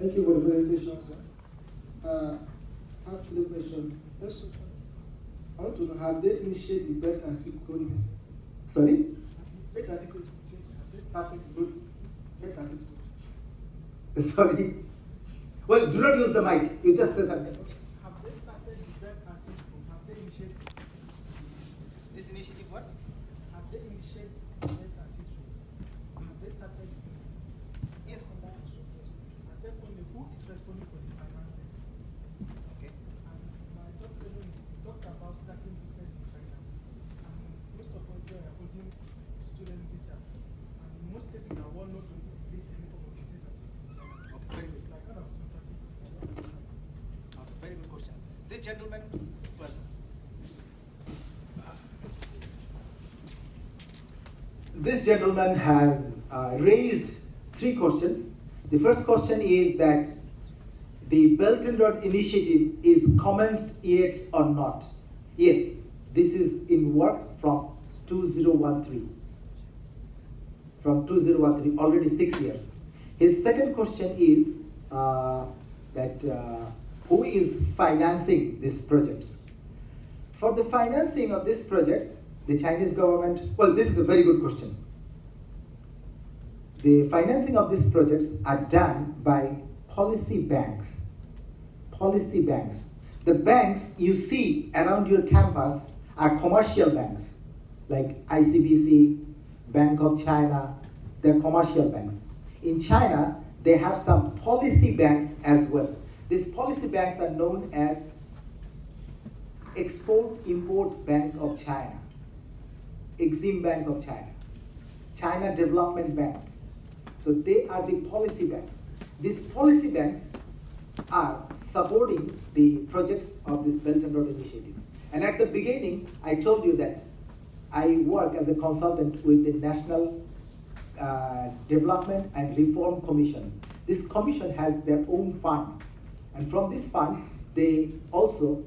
Thank you for the presentation, sir. I have three questions. First question, I want to know, have they initiated the belt and seat coding? Sorry? Belt and seat coding. Have they started the belt and seat coding? Sorry. Well, do not use the mic. You just say something. Have they started the belt and seat coding? Have they initiated? This initiative what? Have they initiated the belt and seat coding? Have they started? Yes. And secondly, who is responsible for the financing? Okay. And my third question is, you talked about starting business in China. And most of us here are holding student visa. And in most cases, we are well not to complete any form of business activity in China. Okay, very good. It's like kind of contradicting. Okay, very good question. This gentleman, well, This gentleman has raised three questions. The first question is that the Belt and Road Initiative is commenced yet or not? Yes, this is in work from 2013. From 2013, already 6 years. His second question is who is financing these projects? For the financing of these projects, the Chinese government, well, this is a very good question. The financing of these projects are done by policy banks. Policy banks. The banks you see around your campus are commercial banks, like ICBC, Bank of China, they're commercial banks. In China, they have some policy banks as well. These policy banks are known as Export-Import Bank of China, Exim Bank of China, China Development Bank. So they are the policy banks. These policy banks are supporting the projects of this Belt and Road Initiative. And at the beginning, I told you that I work as a consultant with the National Development and Reform Commission. This commission has their own fund. And from this fund, they also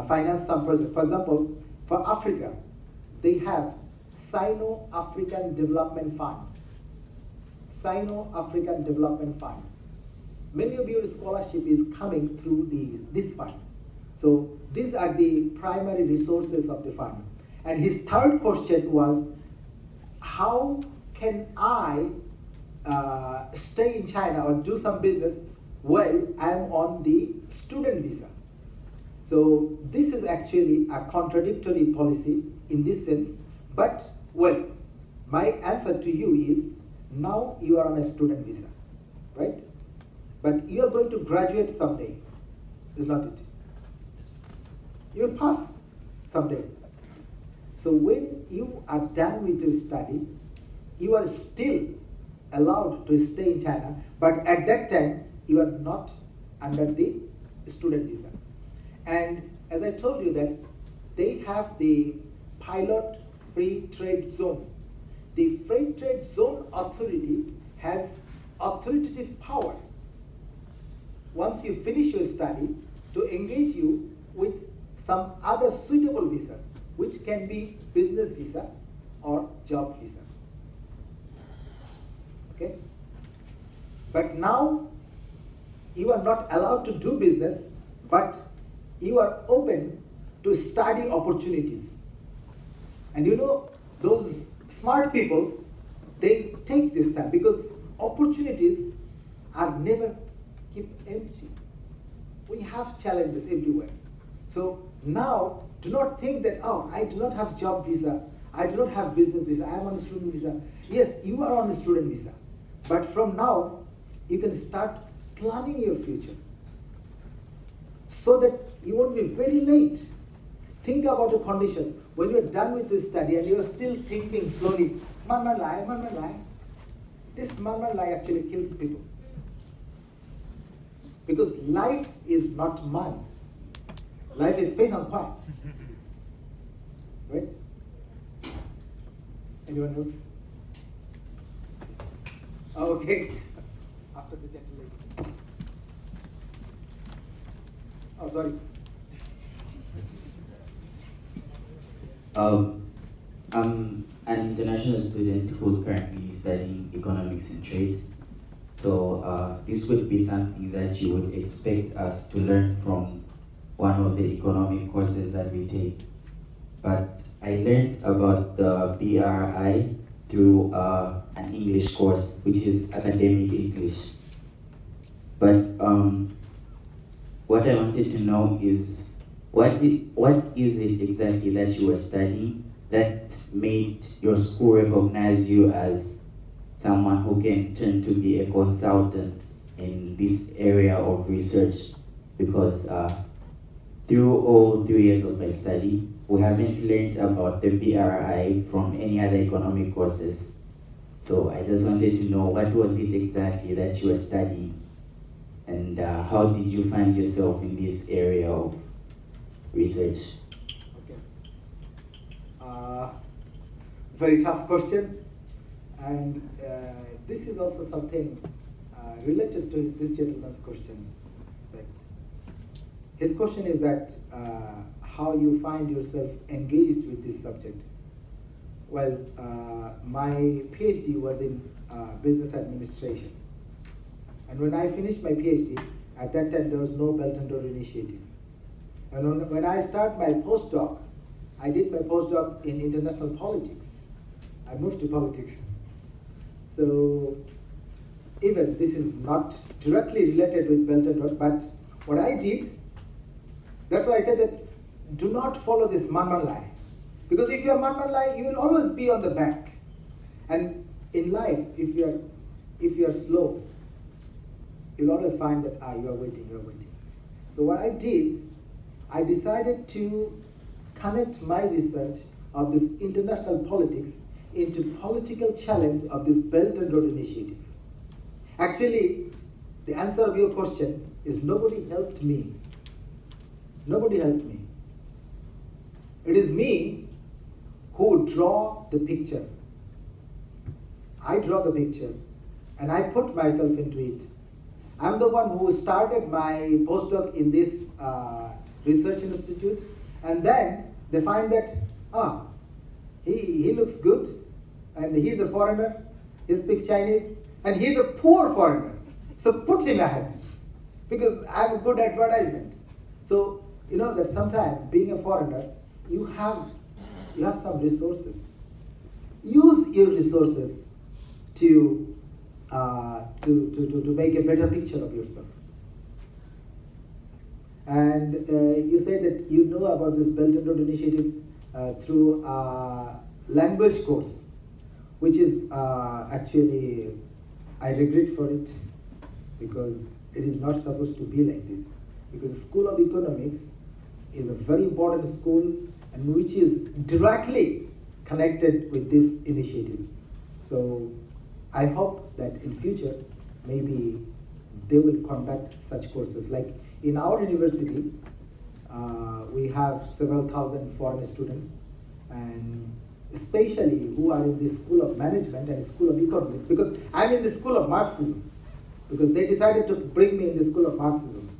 finance some projects. For example, for Africa, they have Sino-African Development Fund. Sino-African Development Fund. Many of your scholarship is coming through this fund. So these are the primary resources of the fund. And his third question was, how can I stay in China or do some business while I'm on the student visa? So this is actually a contradictory policy in this sense, but well, my answer to you is, now you are on a student visa, right? But you are going to graduate someday, is not it? You will pass someday. So when you are done with your study, you are still allowed to stay in China, but at that time, you are not under the student visa. And as I told you that they have the pilot free trade zone. The Free Trade Zone Authority has authoritative power once you finish your study to engage you with some other suitable visas, which can be business visa or job visa. Okay? But now you are not allowed to do business, but you are open to study opportunities. And you know, those smart people, they take this time because opportunities are never keep empty. We have challenges everywhere. So now, do not think that, oh, I do not have job visa, I do not have business visa, I am on a student visa. Yes, you are on a student visa. But from now, you can start planning your future so that you won't be very late. Think about the condition. When you're done with your study and you're still thinking slowly, man lie. This man lie actually kills people. Because life is not man. Life is face and quiet. Right? Anyone else? Okay. After the gentle lady. Oh, sorry. I'm an international student who's currently studying economics and trade. So this would be something that you would expect us to learn from one of the economic courses that we take. But I learned about the BRI through an English course, which is academic English. But what I wanted to know is, what is it exactly that you were studying that made your school recognize you as someone who can turn to be a consultant in this area of research? Because through all 3 years of my study, we haven't learned about the BRI from any other economic courses. So I just wanted to know, what was it exactly that you were studying? And how did you find yourself in this area of research? Okay. Very tough question. And this is also something related to this gentleman's question. That his question is that how you find yourself engaged with this subject. Well, my PhD was in business administration. And when I finished my PhD, at that time there was no Belt and Road Initiative. And when I started my postdoc, I did my postdoc in international politics. I moved to politics. So even this is not directly related with Belt and Road, but what I did, that's why I said that do not follow this man lie. Because if you're man lie, you will always be on the back. And in life, if you are slow, you'll always find that you are waiting. So what I did, I decided to connect my research of this international politics into political challenge of this Belt and Road Initiative. Actually, the answer of your question is nobody helped me. Nobody helped me. It is me who draw the picture. I draw the picture and I put myself into it. I'm the one who started my postdoc in this research institute, and then they find that he looks good, and he's a foreigner, he speaks Chinese, and he's a poor foreigner. So put him ahead, because I'm a good advertisement. So you know that sometimes being a foreigner, you have some resources. Use your resources to make a better picture of yourself. And you said that you know about this Belt and Road Initiative through a language course, which is actually, I regret for it, because it is not supposed to be like this. Because the School of Economics is a very important school and which is directly connected with this initiative. So I hope that in future, maybe they will conduct such courses. Like in our university, we have several thousand foreign students, and especially who are in the School of Management and School of Economics, because I'm in the School of Marxism, because they decided to bring me in the School of Marxism.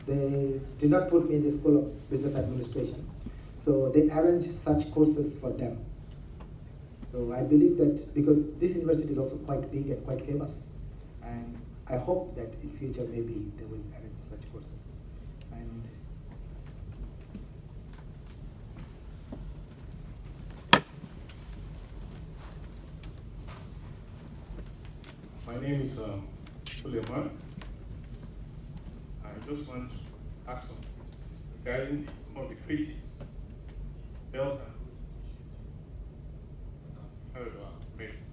They did not put me in the School of Business Administration. So they arranged such courses for them. So I believe that because this university is also quite big and quite famous, and I hope that in future maybe they will arrange such courses. And my name is Suleiman. I just want to ask some regarding some of the critics, Belt and Road Initiative.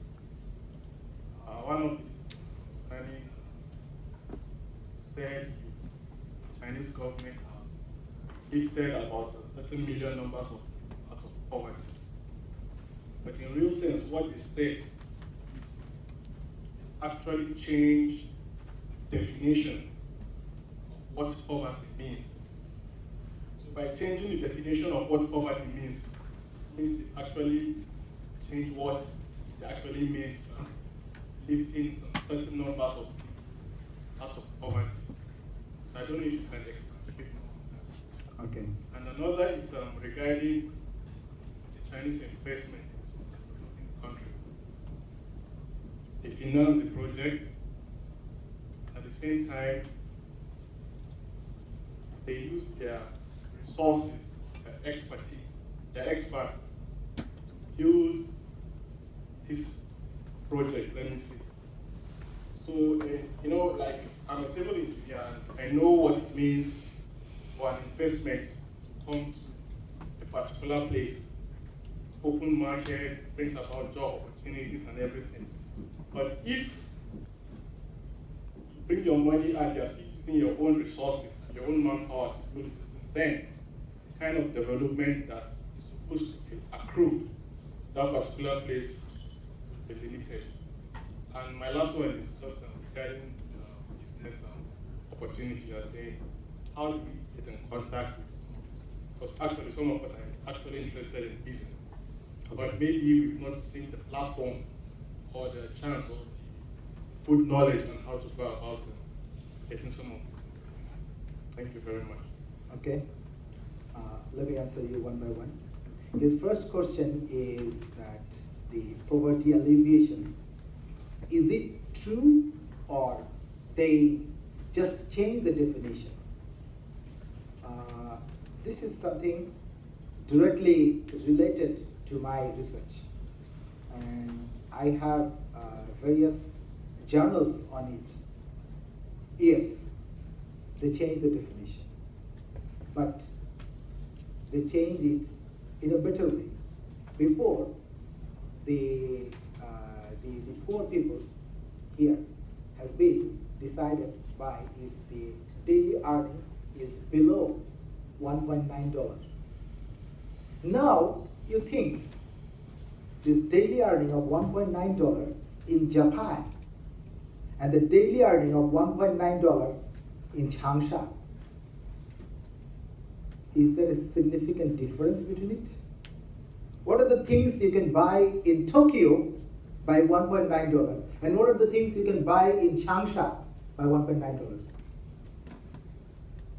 One of the studying said the Chinese government has lifted about a certain million numbers out of poverty. But in real sense, what they said is actually change definition of what poverty means. So by changing the definition of what poverty means they actually change what it actually means, lifting some certain numbers of people out of poverty. So I don't know if you can expand more on that. okay. And another is regarding the Chinese investment in the country. They finance the project, same time, they use their resources, their expertise, their experts to build this project, let me see. So, you know, like, I'm a civil engineer, and I know what it means for an investment to come to a particular place. Open market, brings about job opportunities and everything. But if you bring your money and you're still using your own resources and your own manpower to build this thing, then the kind of development that is supposed to be accrued to that particular place will be limited. And my last one is just regarding business opportunity. You are saying, how do we get in contact with some of this? Because actually, some of us are actually interested in business, but maybe we've not seen the platform or the chance or the good knowledge on how to go about getting some of it. Thank you very much. Okay. Let me answer you one by one. His first question is that the poverty alleviation, is it true or they just change the definition? This is something directly related to my research, and I have various journals on it. Yes, they change the definition, but they change it in a better way. Before, the poor people here has been decided by if the daily earning is below $1.9. Now you think this daily earning of $1.9 in Japan and the daily earning of $1.9 in Changsha, is there a significant difference between it? What are the things you can buy in Tokyo by $1.9 and what are the things you can buy in Changsha by $1.9?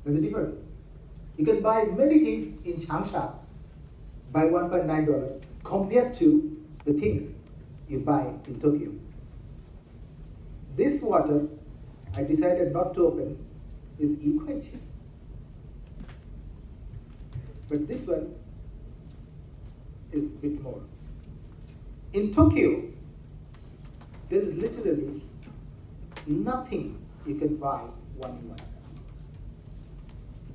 There's a difference. You can buy many things in Changsha by $1.9 compared to the things you buy in Tokyo. This water, I decided not to open, is equally cheap. But this one is a bit more. In Tokyo, there is literally nothing you can buy one-on-one.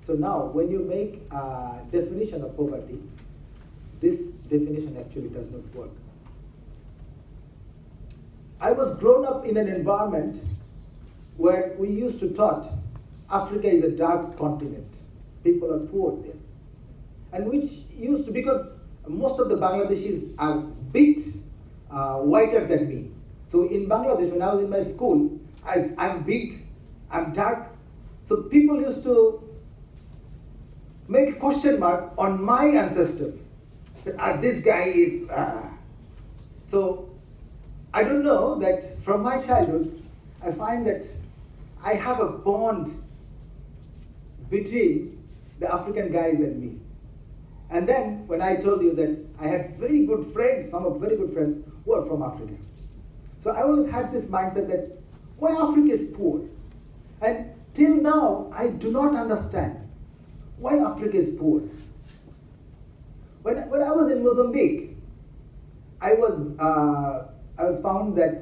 So now, when you make a definition of poverty, this definition actually does not work. I was grown up in an environment where we used to taught Africa is a dark continent. People are poor there. And which used to, because most of the Bangladeshis are a bit whiter than me. So in Bangladesh, when I was in my school, as I'm big, I'm dark, so people used to make a question mark on my ancestors. That this guy is. So I don't know that from my childhood, I find that I have a bond between the African guys and me. And then when I told you that I had very good friends, some of very good friends who are from Africa. So I always had this mindset that why Africa is poor. And till now, I do not understand why Africa is poor. When I was in Mozambique, I was found that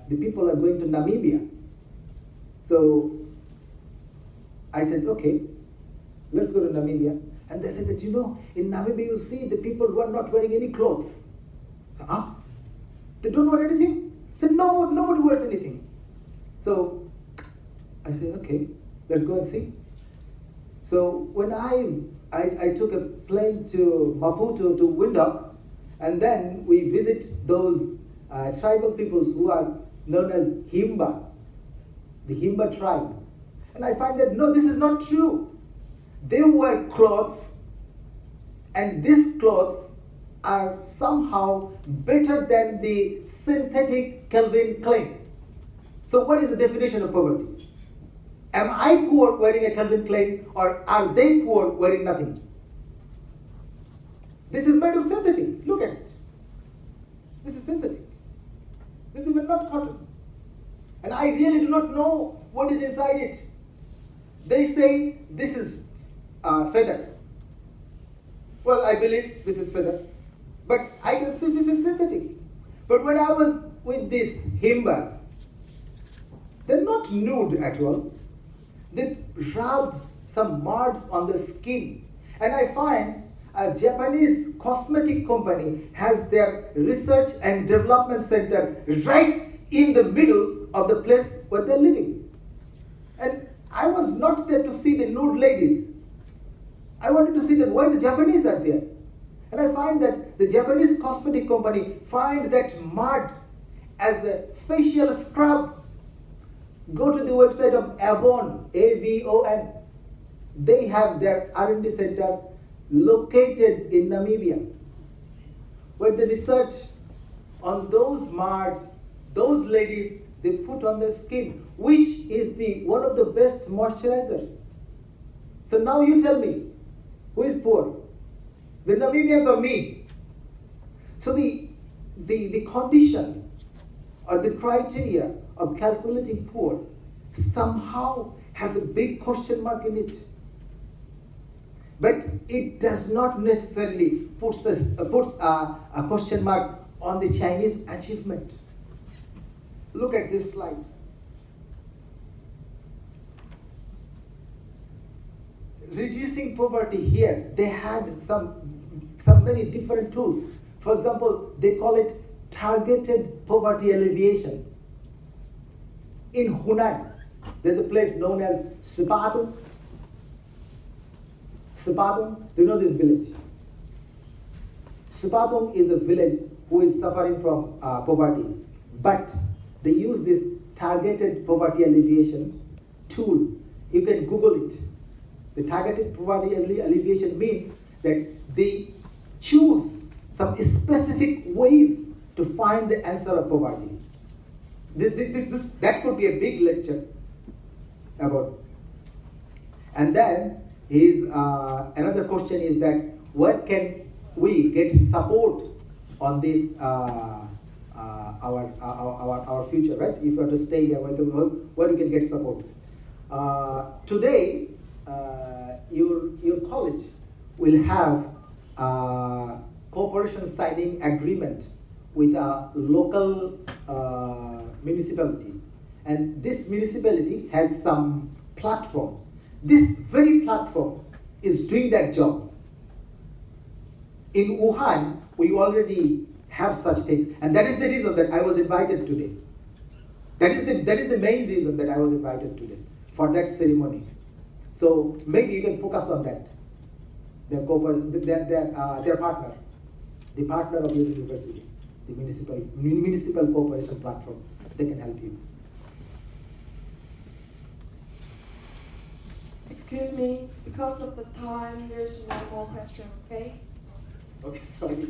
the people are going to Namibia. So I said, okay, let's go to Namibia. And they said that, you know, in Namibia you see the people who are not wearing any clothes. Huh? They don't wear anything? I said, no, nobody wears anything. So I said, okay, let's go and see. So when I took a plane to Maputo, to Windhoek, and then we visit those tribal peoples who are known as Himba, the Himba tribe. And I find that, no, this is not true. They wear clothes, and these clothes are somehow better than the synthetic Calvin Klein. So what is the definition of poverty? Am I poor wearing a Calvin Klein, or are they poor wearing nothing? This is made of synthetic. Look at it. This is synthetic. This is even not cotton. And I really do not know what is inside it. They say this is feather. Well, I believe this is feather, but I can see this is synthetic. But when I was with these himbas, they're not nude at all. They rub some marks on the skin. And I find a Japanese cosmetic company has their research and development center right in the middle of the place where they're living. And I was not there to see the nude ladies. I wanted to see that why the Japanese are there. And I find that the Japanese cosmetic company find that mud as a facial scrub. Go to the website of Avon, A-V-O-N. They have their R&D center located in Namibia, where the research on those marks, those ladies, they put on their skin, which is one of the best moisturizer. So now you tell me, who is poor? The Namibians or me? So the condition or the criteria of calculating poor somehow has a big question mark in it. But it does not necessarily puts a question mark on the Chinese achievement. Look at this slide. Reducing poverty here, they had some many different tools. For example, they call it targeted poverty alleviation. In Hunan, there's a place known as Sipatum. Sipatum, do you know this village? Sipatum is a village who is suffering from poverty, but they use this targeted poverty alleviation tool. You can Google it. The targeted poverty alleviation means that they choose some specific ways to find the answer of poverty. That could be a big lecture about. And then another question is that where can we get support on this our future, right? If you want to stay here, where you can get support. Today, your college will have a cooperation signing agreement with a local municipality, and this municipality has some platform. This very platform is doing that job. In Wuhan, we already have such things, and that is the reason that I was invited today. That is the main reason that I was invited today for that ceremony. So maybe you can focus on that. Their partner, the partner of your university, the municipal cooperation platform, they can help you. Excuse me, because of the time, there's one more question, okay? Okay, sorry.